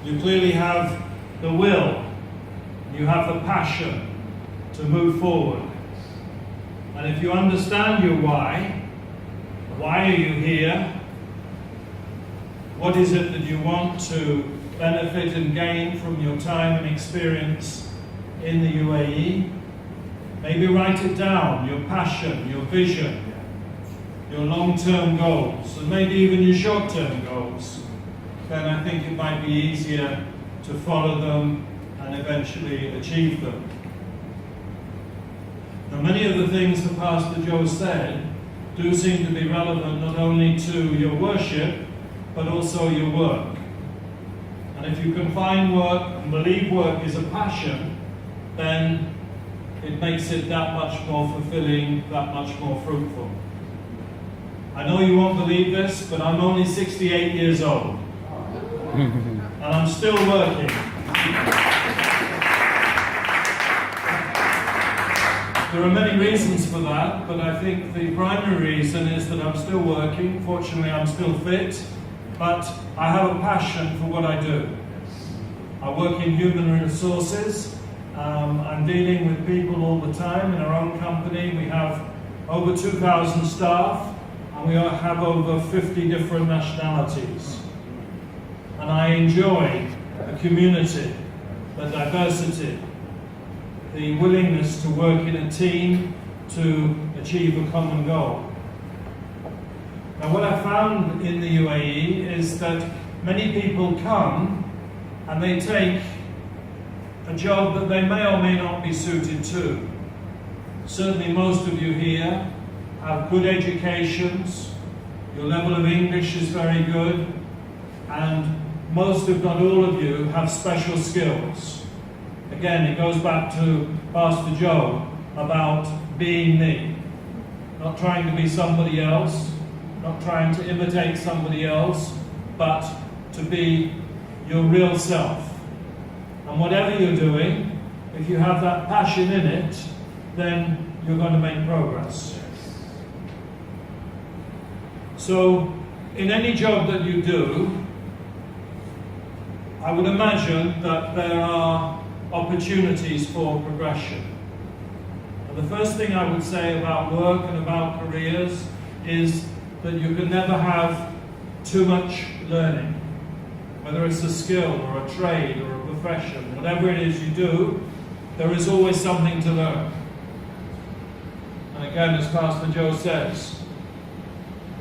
You clearly have the will, you have the passion to move forward. And if you understand your why are you here? What is it that you want to benefit and gain from your time and experience in the UAE? Maybe write it down, your passion, your vision, your long-term goals, and maybe even your short-term goals. Then I think it might be easier to follow them and eventually achieve them. Now, many of the things that Pastor Joe said do seem to be relevant not only to your worship, but also your work. And if you can find work and believe work is a passion, then it makes it that much more fulfilling, that much more fruitful. I know you won't believe this, but I'm only 68 years old. And I'm still working. There are many reasons for that, but I think the primary reason is that I'm still working. Fortunately, I'm still fit, but I have a passion for what I do. I work in human resources. I'm dealing with people all the time in our own company. We have over 2,000 staff, and we have over 50 different nationalities. And I enjoy the community, the diversity, the willingness to work in a team to achieve a common goal. Now, what I found in the UAE is that many people come and they take a job that they may or may not be suited to. Certainly most of you here have good educations, your level of English is very good, and most, if not all of you, have special skills. Again, it goes back to Pastor Joe about being me. Not trying to be somebody else, not trying to imitate somebody else, but to be your real self. And whatever you're doing, if you have that passion in it, then you're going to make progress. So, in any job that you do, I would imagine that there are opportunities for progression. And the first thing I would say about work and about careers is that you can never have too much learning. Whether it's a skill or a trade or a profession, whatever it is you do, there is always something to learn. And again, as Pastor Joe says,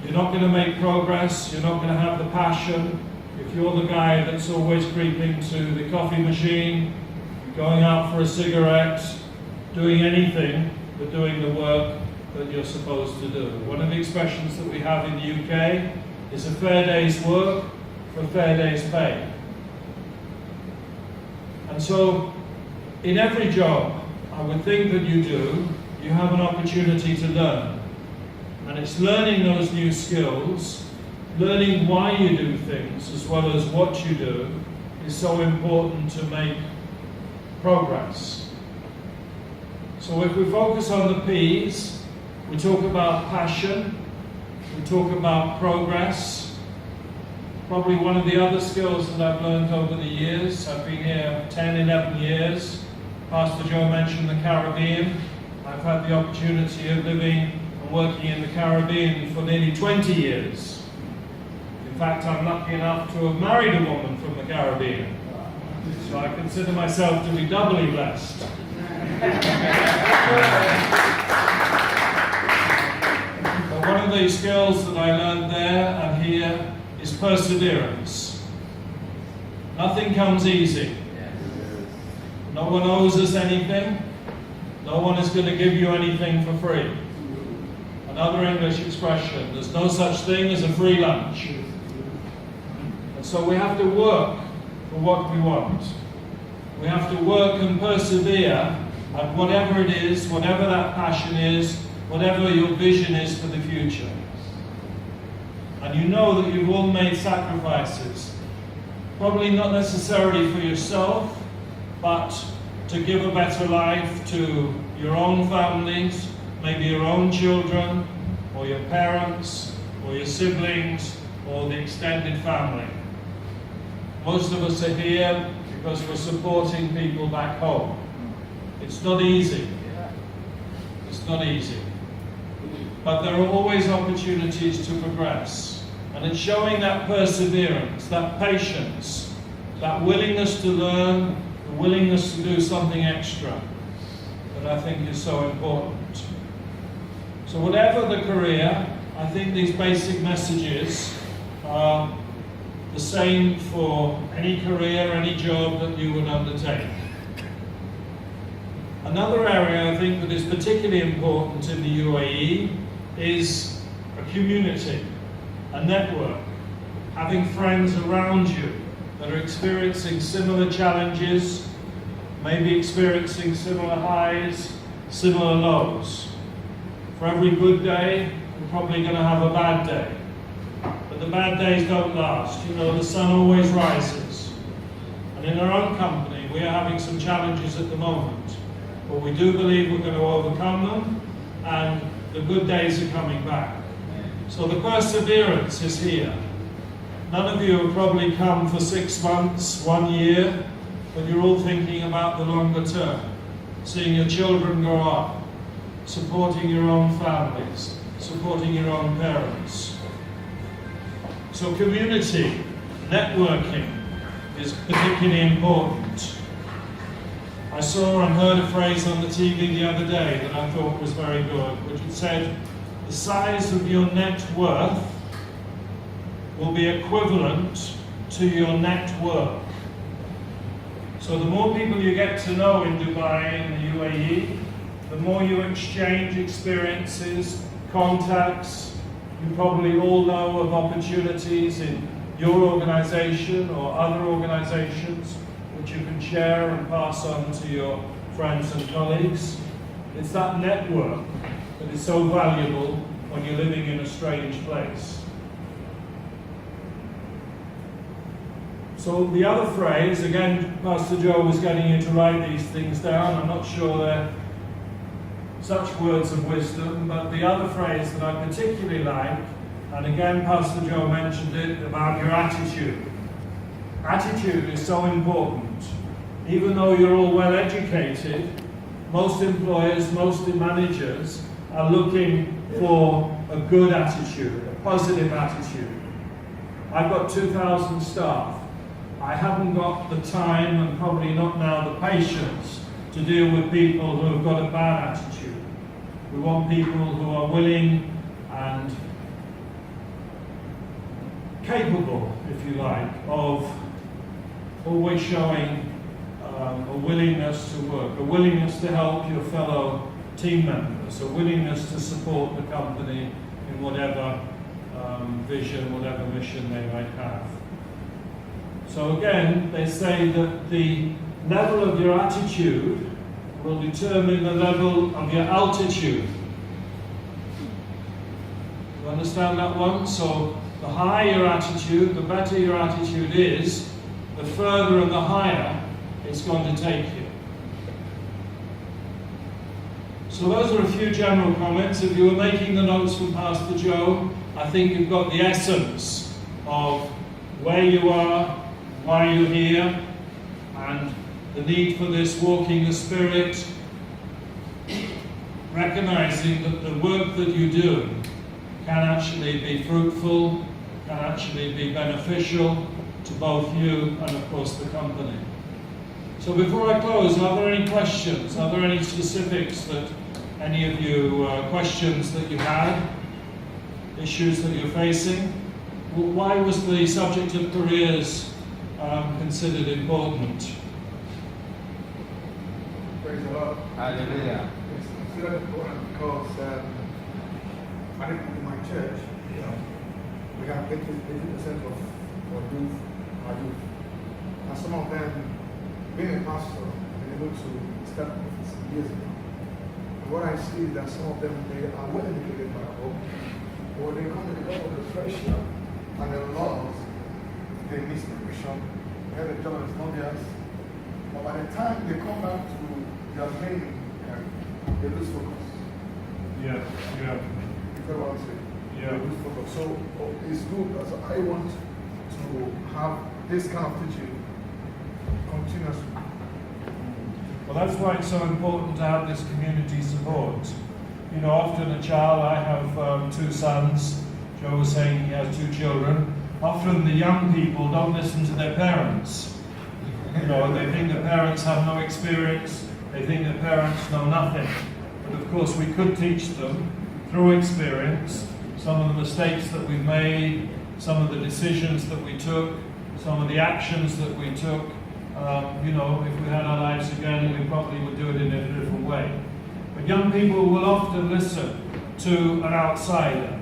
you're not going to make progress, you're not going to have the passion if you're the guy that's always creeping to the coffee machine, going out for a cigarette, doing anything but doing the work that you're supposed to do. One of the expressions that we have in the UK is a fair day's work for a fair day's pay. And so, in every job, I would think that you do, you have an opportunity to learn. And it's learning those new skills, learning why you do things as well as what you do, is so important to make progress. So if we focus on the P's, we talk about passion, we talk about progress. Probably one of the other skills that I've learned over the years, I've been here 10, 11 years. Pastor Joe mentioned the Caribbean. I've had the opportunity of living and working in the Caribbean for nearly 20 years. In fact, I'm lucky enough to have married a woman from the Caribbean. So I consider myself to be doubly blessed. But one of the skills that I learned there and here is perseverance. Nothing comes easy. No one owes us anything. No one is going to give you anything for free. Another English expression, there's no such thing as a free lunch. And so we have to work for what we want. We have to work and persevere at whatever it is, whatever that passion is, whatever your vision is for the future. And you know that you've all made sacrifices. Probably not necessarily for yourself, but to give a better life to your own families, maybe your own children, or your parents, or your siblings, or the extended family. Most of us are here because we're supporting people back home. It's not easy. It's not easy. But there are always opportunities to progress. And it's showing that perseverance, that patience, that willingness to learn, the willingness to do something extra that I think is so important. So whatever the career, I think these basic messages are the same for any career, any job that you would undertake. Another area I think that is particularly important in the UAE is a community, a network, having friends around you that are experiencing similar challenges, maybe experiencing similar highs, similar lows. For every good day, we're probably going to have a bad day. But the bad days don't last. You know, the sun always rises. And in our own company, we are having some challenges at the moment. But we do believe we're going to overcome them, and the good days are coming back. So the perseverance is here. None of you have probably come for 6 months, 1 year, but you're all thinking about the longer term, seeing your children grow up, supporting your own families, supporting your own parents. So community, networking is particularly important. I saw and heard a phrase on the TV the other day that I thought was very good, which it said, the size of your net worth will be equivalent to your net work. So the more people you get to know in Dubai and the UAE, the more you exchange experiences, contacts. You probably all know of opportunities in your organization or other organizations which you can share and pass on to your friends and colleagues. It's that network that is so valuable when you're living in a strange place. So the other phrase, again, Pastor Joe was getting you to write these things down. I'm not sure they're such words of wisdom, but the other phrase that I particularly like, and again Pastor Joe mentioned it, about your attitude. Attitude is so important. Even though you're all well educated, most employers, most managers are looking for a good attitude, a positive attitude. I've got 2,000 staff. I haven't got the time and probably not now the patience to deal with people who have got a bad attitude. We want people who are willing and capable, if you like, of always showing a willingness to work, a willingness to help your fellow team members, a willingness to support the company in whatever vision, whatever mission they might have. So again, they say that the level of your attitude will determine the level of your altitude. You understand that one? So the higher your attitude, the better your attitude is, the further and the higher it's going to take you. So those are a few general comments. If you were making the notes from Pastor Joe, I think you've got the essence of where you are, why you're here, and the need for this walking the Spirit, recognizing that the work that you do can actually be fruitful, can actually be beneficial to both you and of course the company. So before I close, are there any questions? Are there any specifics that any of you, questions that you had, issues that you're facing? Why was the subject of careers considered important? Praise the Lord. Hallelujah. It's considered important because I think in my church, we have 80% of youth are youth. And some of them, being a pastor, been able to start office years ago. And what I see is that some of them, they are well educated by home, or they come to the level of the pressure and the laws, they miss the mission, they have a job that's not theirs. But by the time they come back to their main area, they lose focus. Yeah. You know what I'm saying? Yeah. They lose focus. So it's good. So I want to have this kind of teaching continuously. Well, that's why it's so important to have this community support. You know, often a child, I have 2 sons, Joe was saying he has 2 children, often the young people don't listen to their parents. You know, they think the parents have no experience, they think the parents know nothing. But of course we could teach them through experience some of the mistakes that we've made, some of the decisions that we took, some of the actions that we took. You know, if we had our lives again, we probably would do it in a different way. But young people will often listen to an outsider,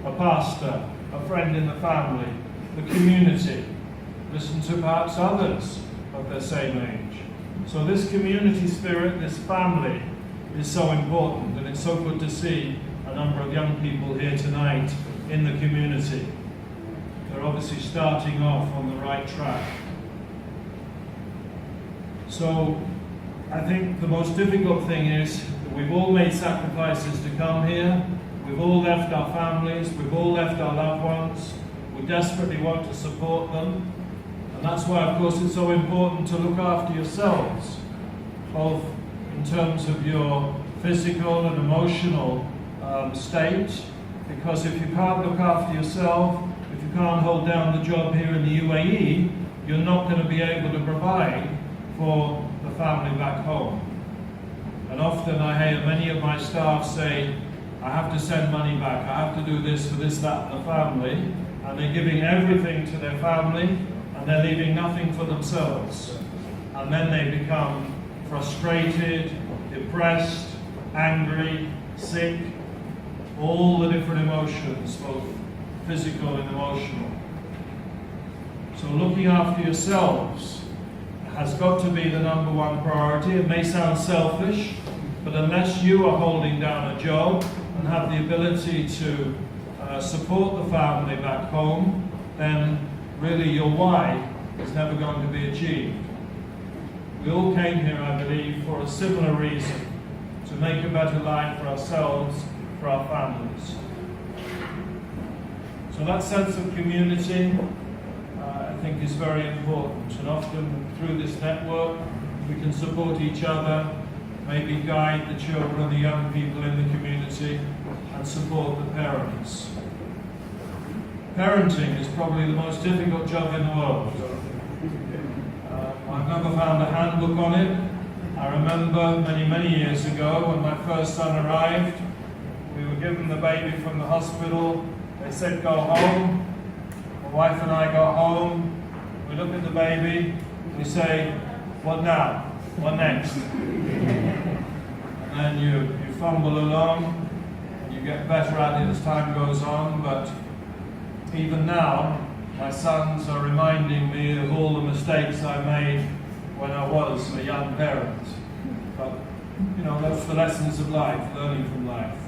a pastor, a friend in the family, the community, listen to perhaps others of their same age. So this community spirit, this family, is so important, and it's so good to see a number of young people here tonight in the community. They're obviously starting off on the right track. So I think the most difficult thing is that we've all made sacrifices to come here. We've all left our families, we've all left our loved ones. We desperately want to support them. And that's why, of course, it's so important to look after yourselves, both in terms of your physical and emotional state. Because if you can't look after yourself, if you can't hold down the job here in the UAE, you're not going to be able to provide for the family back home. And often I hear many of my staff say, I have to send money back, I have to do this for this, that, and the family. And they're giving everything to their family, and they're leaving nothing for themselves. And then they become frustrated, depressed, angry, sick, all the different emotions, both physical and emotional. So looking after yourselves has got to be the number one priority. It may sound selfish, but unless you are holding down a job and have the ability to support the family back home, then really your why is never going to be achieved. We all came here, I believe, for a similar reason, to make a better life for ourselves, for our families. So that sense of community, I think, is very important, and often through this network we can support each other, maybe guide the children, the young people in the community, and support the parents. Parenting is probably the most difficult job in the world. I've never found a handbook on it. I remember many years ago when my first son arrived, we were given the baby from the hospital. They said go home. My wife and I got home. We look at the baby. We say, what now? What next? And then you fumble along. And you get better at it as time goes on. But even now, my sons are reminding me of all the mistakes I made when I was a young parent. But, you know, that's the lessons of life, learning from life.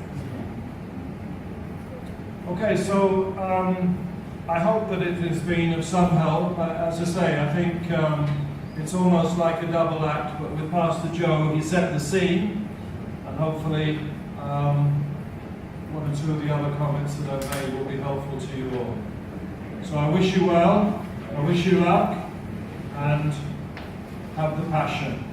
Okay, so I hope that it has been of some help. As I say, I think it's almost like a double act, but with Pastor Joe, he set the scene, and hopefully one or two of the other comments that I've made will be helpful to you all. So I wish you well, I wish you luck, and have the passion.